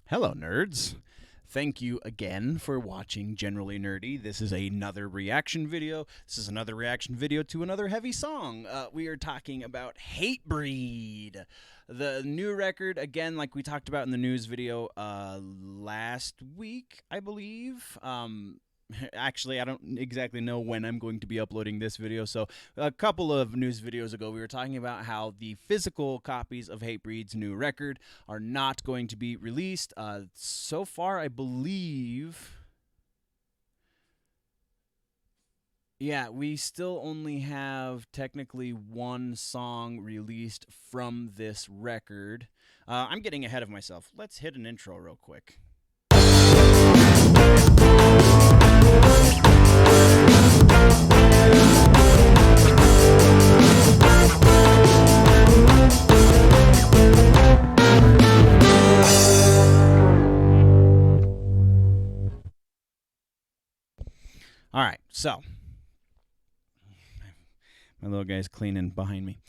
Hello, nerds. Thank you again for watching Generally Nerdy. This is another reaction video. This is another reaction video to another heavy song. We are talking about Hatebreed, the new record, again, like we talked about in the news video last week, I believe. Actually, I don't exactly know when I'm going to be uploading this video. So, a couple of news videos ago, we were talking about how the physical copies of Hatebreed's new record are not going to be released. So far, I believe. Yeah, we still only have technically one song released from this record. I'm getting ahead of myself. Let's hit an intro real quick. All right, so my little guy's cleaning behind me.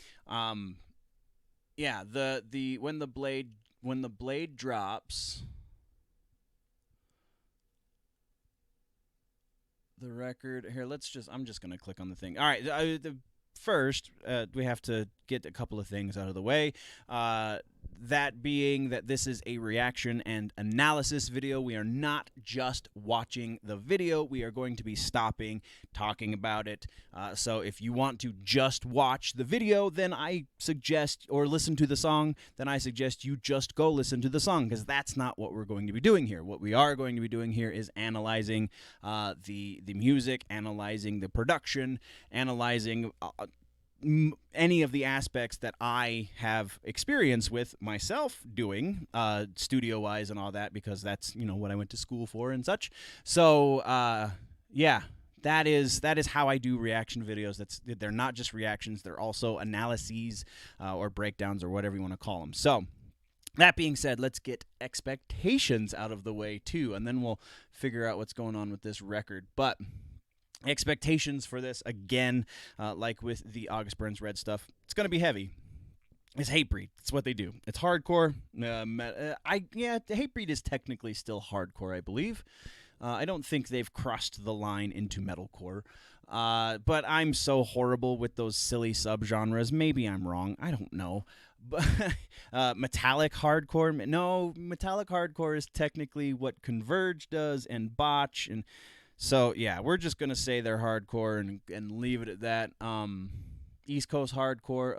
Yeah, the when the blade drops, the record here. I'm just gonna click on the thing. All right, first we have to get a couple of things out of the way. That being that this is a reaction and analysis video. We are not just watching the video. We are going to be stopping, talking about it. So if you want to just watch the video, then I suggest, or listen to the song, then I suggest you just go listen to the song, because that's not what we're going to be doing here. What we are going to be doing here is analyzing the music, analyzing the production, analyzing any of the aspects that I have experience with myself doing, studio-wise and all that, because that's, what I went to school for and such. So, yeah, that is how I do reaction videos. They're not just reactions; they're also analyses or breakdowns or whatever you want to call them. So, that being said, let's get expectations out of the way too, and then we'll figure out what's going on with this record. But expectations for this, again, like with the August Burns Red stuff, it's going to be heavy. It's Hatebreed. It's what they do. It's hardcore. Hatebreed is technically still hardcore, I believe. I don't think they've crossed the line into metalcore. But I'm so horrible with those silly subgenres. Maybe I'm wrong. I don't know. But metallic hardcore. No, metallic hardcore is technically what Converge does and Botch and. So, yeah, we're just going to say they're hardcore and leave it at that. East Coast hardcore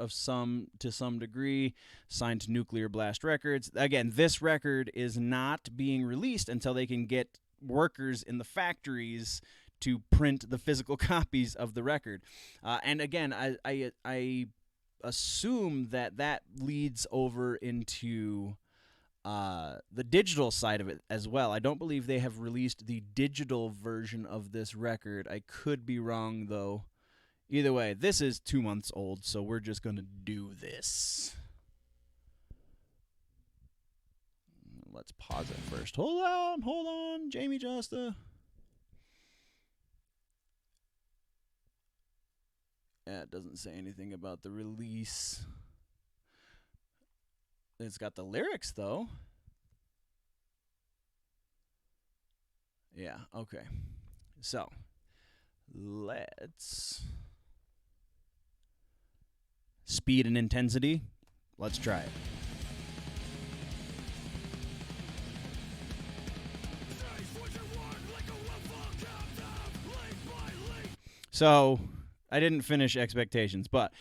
to some degree, signed to Nuclear Blast Records. Again, this record is not being released until they can get workers in the factories to print the physical copies of the record. And again, I assume that leads over into the digital side of it as well. I don't believe they have released the digital version of this record. I could be wrong, though. Either way, this is 2 months old, so we're just going to do this. Let's pause it first. Hold on, Jamie Justa. Yeah, it doesn't say anything about the release. It's got the lyrics, though. Yeah, okay. So, let's... Speed and intensity. Let's try it. So, I didn't finish expectations, but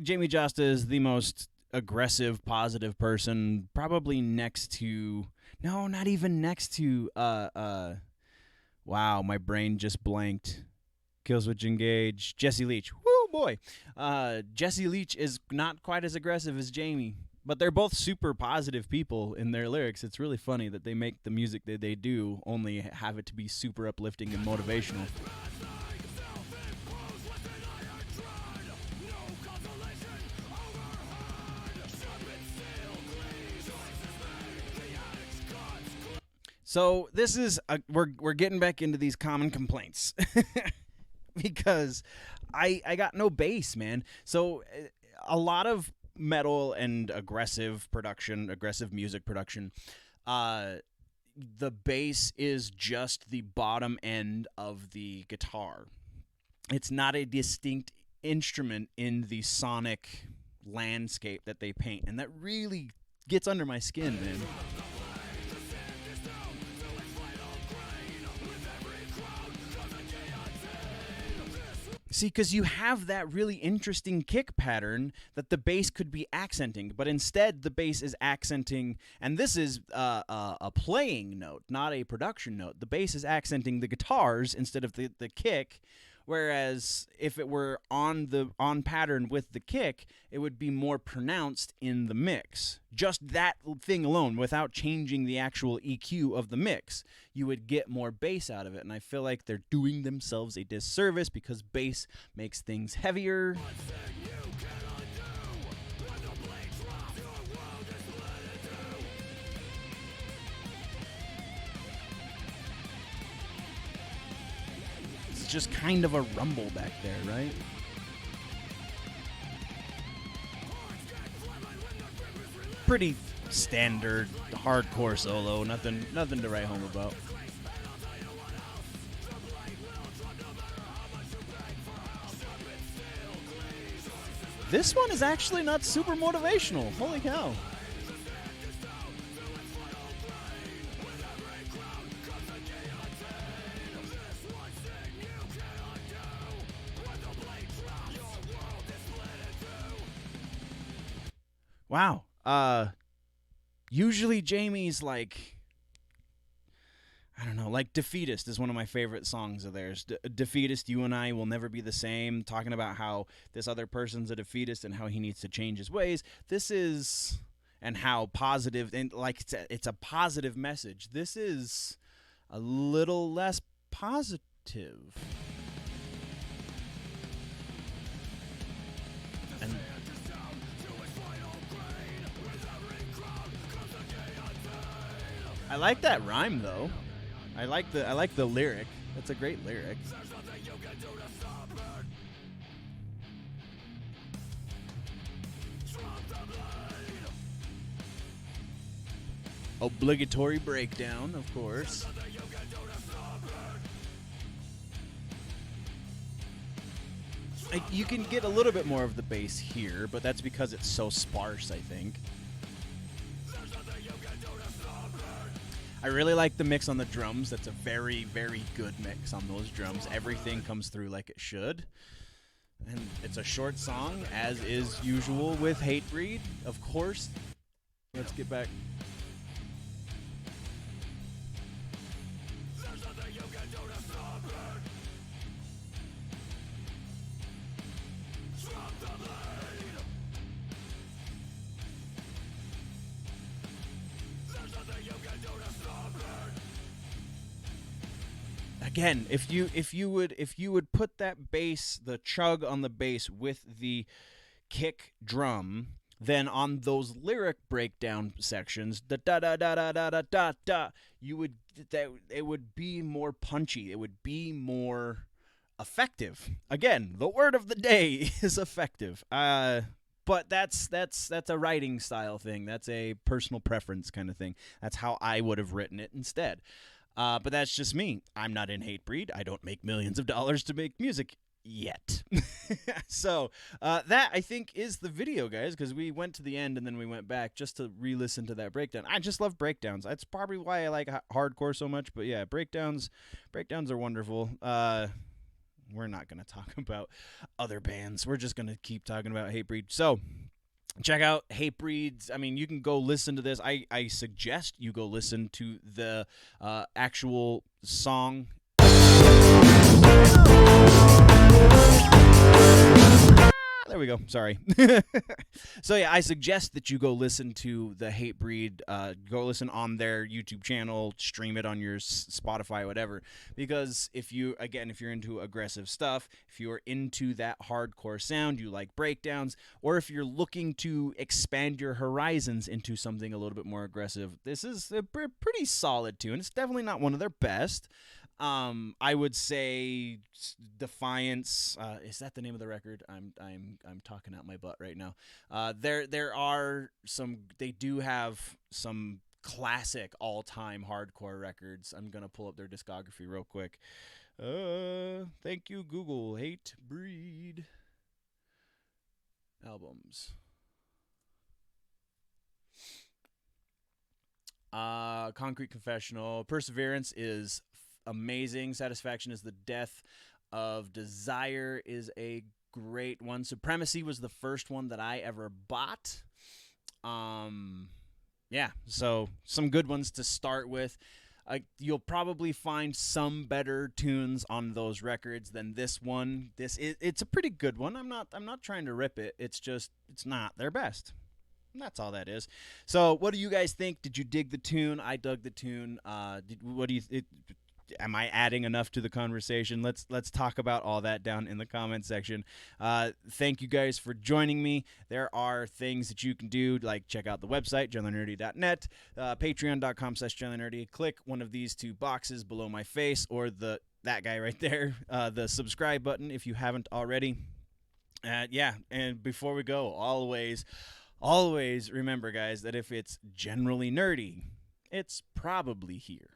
Jamie Justa is the most aggressive, positive person, probably next to... No, not even next to... Wow, my brain just blanked. Killswitch Engage. Jesse Leach. Woo, boy. Jesse Leach is not quite as aggressive as Jamie, but they're both super positive people in their lyrics. It's really funny that they make the music that they do only have it to be super uplifting and motivational. So this is we're getting back into these common complaints because I got no bass, man. So a lot of metal and aggressive music production uh, the bass is just the bottom end of the guitar. It's not a distinct instrument in the sonic landscape that they paint, and that really gets under my skin, man. See, because you have that really interesting kick pattern that the bass could be accenting, but instead the bass is accenting, and this is a playing note, not a production note. The bass is accenting the guitars instead of the kick, whereas if it were on pattern with the kick, it would be more pronounced in the mix. Just that thing alone, without changing the actual EQ of the mix, you would get more bass out of it. And I feel like they're doing themselves a disservice because bass makes things heavier. It's just kind of a rumble back there, right? Pretty standard hardcore solo, nothing to write home about. This one is actually not super motivational. Holy cow. Wow. Usually Jamie's like, I don't know, like Defeatist is one of my favorite songs of theirs. Defeatist, You and I Will Never Be the Same, talking about how this other person's a defeatist and how he needs to change his ways. This is, and how positive, and like it's a positive message. This is a little less positive. And I like that rhyme though. I like the lyric. That's a great lyric. Obligatory breakdown, of course. You can get a little bit more of the bass here, but that's because it's so sparse, I think. I really like the mix on the drums. That's a very, very good mix on those drums. Everything comes through like it should. And it's a short song, as is usual with Hatebreed, of course. Let's get back. Again, if you would put that bass, the chug on the bass with the kick drum, then on those lyric breakdown sections, da da da da da da da da da, you would that it would be more punchy. It would be more effective. Again, the word of the day is effective. But that's a writing style thing. That's a personal preference kind of thing. That's how I would have written it instead. But that's just me. I'm not in Hatebreed. I don't make millions of dollars to make music yet. So that, I think, is the video, guys, because we went to the end and then we went back just to re-listen to that breakdown. I just love breakdowns. That's probably why I like hardcore so much. But yeah, breakdowns are wonderful. We're not going to talk about other bands. We're just going to keep talking about Hatebreed. So check out Hatebreed's. I mean, you can go listen to this. I suggest you go listen to the actual song. There we go. Sorry. So yeah, I suggest that you go listen to the Hatebreed. Go listen on their YouTube channel, stream it on your Spotify, whatever. Because if you're into aggressive stuff, if you're into that hardcore sound, you like breakdowns, or if you're looking to expand your horizons into something a little bit more aggressive, this is a pretty solid tune. It's definitely not one of their best. I would say Defiance. Is that the name of the record? I'm talking out my butt right now. There are some. They do have some classic all-time hardcore records. I'm gonna pull up their discography real quick. Thank you, Google. Hatebreed albums. Concrete Confessional. Perseverance is amazing. Satisfaction is the death of desire is a great one. Supremacy was the first one that I ever bought. Yeah, so some good ones to start with. You'll probably find some better tunes on those records than this one. It's a pretty good one. I'm not trying to rip it. It's just it's not their best. And that's all that is. So, what do you guys think? Did you dig the tune? I dug the tune. What do you? Am I adding enough to the conversation? Let's talk about all that down in the comment section. Thank you guys for joining me. There are things that you can do, like check out the website, GentleNerdy.net, patreon.com/GentleNerdy. Click one of these two boxes below my face, or that guy right there, the subscribe button if you haven't already. Yeah, and before we go, always remember, guys, that if it's generally nerdy, it's probably here.